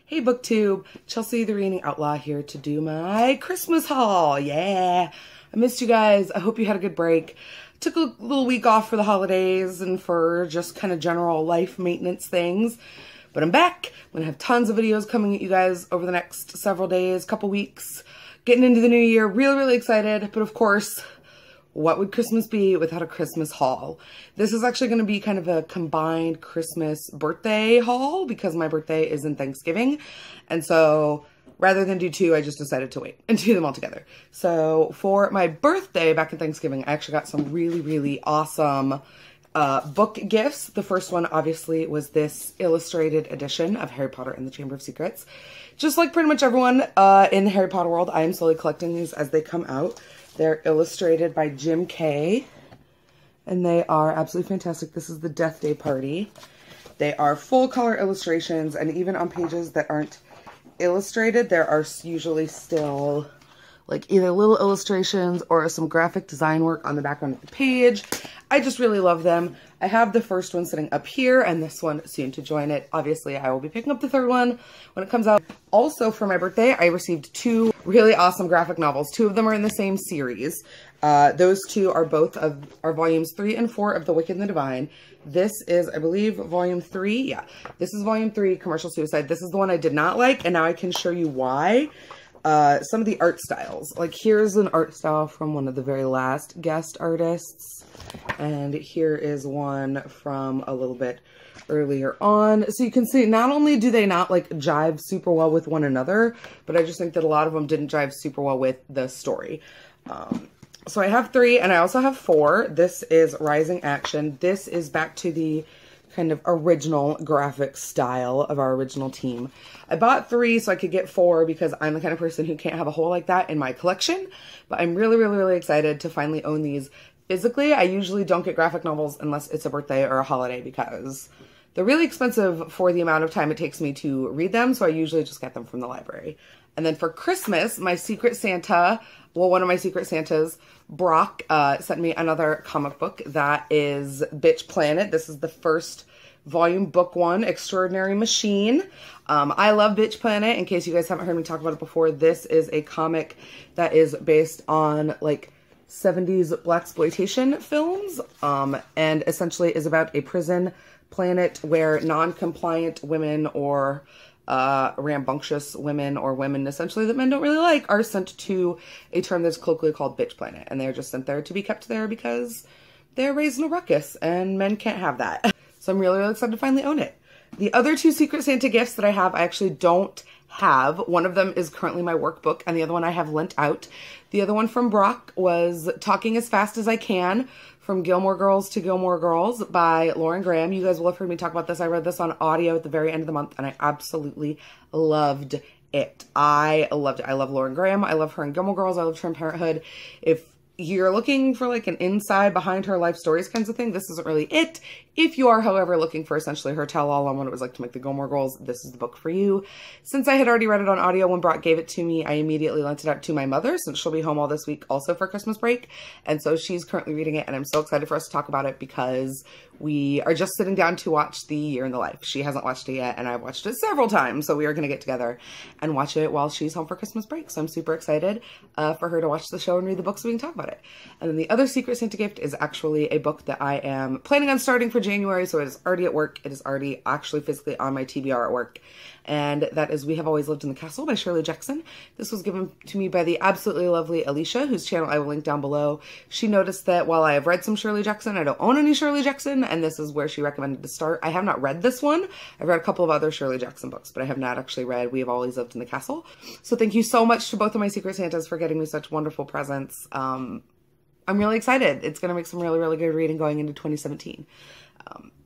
Hey BookTube, Chelsea the Reading Outlaw here to do my Christmas haul. Yeah, I missed you guys. I hope you had a good break. Took a little week off for the holidays and for just kind of general life maintenance things. But I'm back. I'm gonna have tons of videos coming at you guys over the next several days, couple weeks. Getting into the new year, really excited. But of course, what would Christmas be without a Christmas haul? This is actually going to be kind of a combined Christmas birthday haul because my birthday is in Thanksgiving. And so rather than do two, I just decided to wait and do them all together. So for my birthday back in Thanksgiving, I actually got some really awesome book gifts. The first one obviously was this illustrated edition of Harry Potter and the Chamber of Secrets. Just like pretty much everyone in the Harry Potter world, I am slowly collecting these as they come out. They're illustrated by Jim Kay, and they are absolutely fantastic. This is the Death Day Party. They are full color illustrations, and even on pages that aren't illustrated, there are usually still like either little illustrations or some graphic design work on the background of the page. I just really love them. I have the first one sitting up here and this one soon to join it. Obviously, I will be picking up the third one when it comes out. Also, for my birthday, I received two really awesome graphic novels. Two of them are in the same series. Those two are both are volumes 3 and 4 of The Wicked and the Divine. This is, I believe, volume 3. Yeah, this is volume 3, Commercial Suicide. This is the one I did not like, and now I can show you why. Some of the art styles. Like, here's an art style from one of the very last guest artists. And here is one from a little bit earlier on. So you can see, not only do they not like jive super well with one another, but I just think that a lot of them didn't jive super well with the story. So I have 3 and I also have 4. This is Rising Action. This is back to the kind of original graphic style of our original team. I bought 3 so I could get 4 because I'm the kind of person who can't have a hole like that in my collection. But I'm really excited to finally own these physically. I usually don't get graphic novels unless it's a birthday or a holiday because they're really expensive for the amount of time it takes me to read them. So I usually just get them from the library. And then for Christmas, my Secret Santa, well, one of my Secret Santas, Brock, sent me another comic book that is Bitch Planet. This is the first volume, book 1, Extraordinary Machine. I love Bitch Planet. In case you guys haven't heard me talk about it before, this is a comic that is based on like 70s blaxploitation films, and essentially is about a prison planet where non-compliant women or rambunctious women or women essentially that men don't really like are sent to a term that's colloquially called Bitch Planet, and they're just sent there to be kept there because they're raised in a ruckus and men can't have that. So I'm really excited to finally own it. The other 2 Secret Santa gifts that I have, I actually don't have. One of them is currently my workbook and the other one I have lent out. The other one from Brock was Talking as Fast as I Can, From Gilmore Girls to Gilmore Girls by Lauren Graham. You guys will have heard me talk about this. I read this on audio at the very end of the month and I absolutely loved it. I loved it. I love Lauren Graham. I love her in Gilmore Girls. I love her in Parenthood. If you're looking for like an inside behind her life stories kinds of thing, this isn't really it. If you are, however, looking for essentially her tell-all on what it was like to make the Gilmore Girls, this is the book for you. Since I had already read it on audio when Brock gave it to me, I immediately lent it out to my mother since she'll be home all this week also for Christmas break. And so she's currently reading it and I'm so excited for us to talk about it because we are just sitting down to watch The Year in the Life. She hasn't watched it yet and I've watched it several times. So we are going to get together and watch it while she's home for Christmas break. So I'm super excited for her to watch the show and read the book so we can talk about it. And then the other Secret Santa gift is actually a book that I am planning on starting for January. So it is already at work. It is already actually physically on my TBR at work. And that is We Have Always Lived in the Castle by Shirley Jackson. This was given to me by the absolutely lovely Alicia, whose channel I will link down below. She noticed that while I have read some Shirley Jackson, I don't own any Shirley Jackson, and this is where she recommended to start. I have not read this one. I've read a couple of other Shirley Jackson books, but I have not actually read We Have Always Lived in the Castle. So thank you so much to both of my Secret Santas for getting me such wonderful presents. I'm really excited. It's going to make some really good reading going into 2017.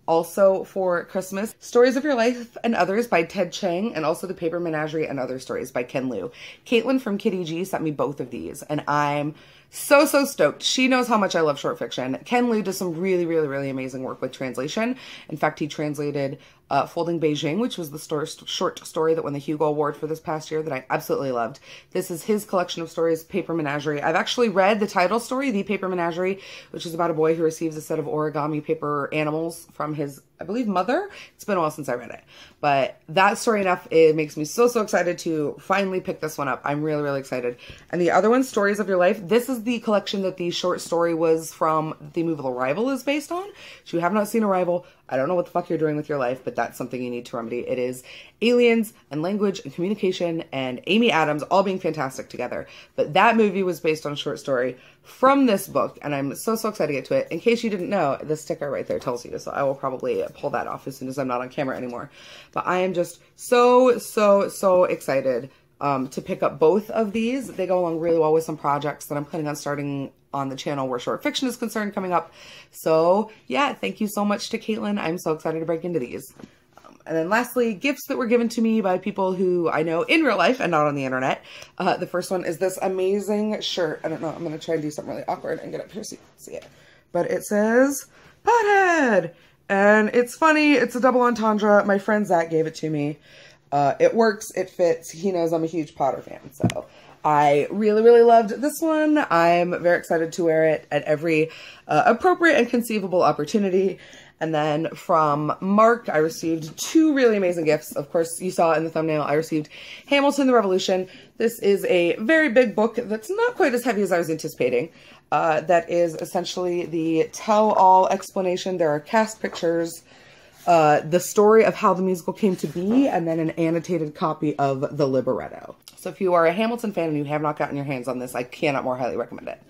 Also for Christmas, Stories of Your Life and Others by Ted Chiang, and also The Paper Menagerie and Other Stories by Ken Liu. Caitlin from Kitty G sent me both of these, and I'm so stoked. She knows how much I love short fiction. Ken Liu does some really amazing work with translation. In fact, he translated Folding Beijing, which was the short story that won the Hugo Award for this past year that I absolutely loved. This is his collection of stories, Paper Menagerie. I've actually read the title story, The Paper Menagerie, which is about a boy who receives a set of origami paper animals from his I believe, Mother. It's been a while since I read it. But that story enough, it makes me so excited to finally pick this one up. I'm really, really excited. And the other one, Stories of Your Life, this is the collection that the short story was from, the movie Arrival is based on. If you have not seen Arrival, I don't know what the fuck you're doing with your life, but that's something you need to remedy. It is aliens and language and communication and Amy Adams all being fantastic together. But that movie was based on a short story from this book, and I'm so excited to get to it. In case you didn't know, the sticker right there tells you, so I will probably pull that off as soon as I'm not on camera anymore. But I am just so excited to pick up both of these. They go along really well with some projects that I'm planning on starting on the channel where short fiction is concerned coming up. So yeah, thank you so much to Caitlin. I'm so excited to break into these. And then lastly, gifts that were given to me by people who I know in real life and not on the internet. The first one is this amazing shirt. I don't know, I'm going to try and do something really awkward and get up here so you can see it. But it says, Pothead! And it's funny, it's a double entendre. My friend Zach gave it to me. It works, it fits. He knows I'm a huge Potter fan, so I really loved this one. I'm very excited to wear it at every appropriate and conceivable opportunity. And then from Mark, I received two really amazing gifts. Of course, you saw in the thumbnail, I received Hamilton the Revolution. This is a very big book that's not quite as heavy as I was anticipating. That is essentially the tell-all explanation. There are cast pictures, the story of how the musical came to be, and then an annotated copy of the libretto. So if you are a Hamilton fan and you have not gotten your hands on this, I cannot more highly recommend it.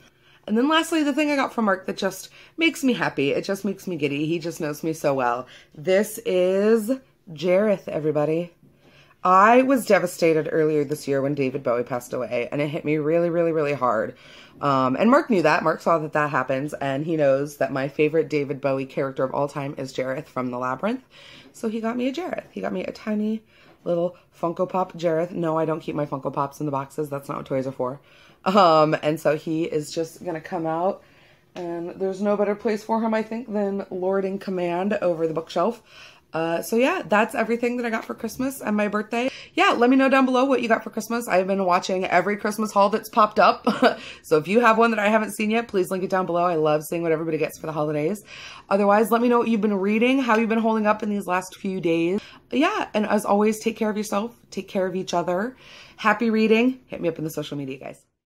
And then lastly, the thing I got from Mark that just makes me happy. It just makes me giddy. He just knows me so well. This is Jareth, everybody. I was devastated earlier this year when David Bowie passed away, and it hit me really hard. And Mark knew that. Mark saw that that happens, and he knows that my favorite David Bowie character of all time is Jareth from The Labyrinth. So he got me a Jareth. He got me a tiny little Funko Pop Jareth. No, I don't keep my Funko Pops in the boxes. That's not what toys are for. And so he is just gonna come out, and there's no better place for him, I think, than lording command over the bookshelf. So yeah, that's everything that I got for Christmas and my birthday. Yeah, let me know down below what you got for Christmas. I've been watching every Christmas haul that's popped up. So if you have one that I haven't seen yet, please link it down below. I love seeing what everybody gets for the holidays. Otherwise, let me know what you've been reading, how you've been holding up in these last few days. Yeah, and as always, take care of yourself, take care of each other. Happy reading. Hit me up in the social media, guys.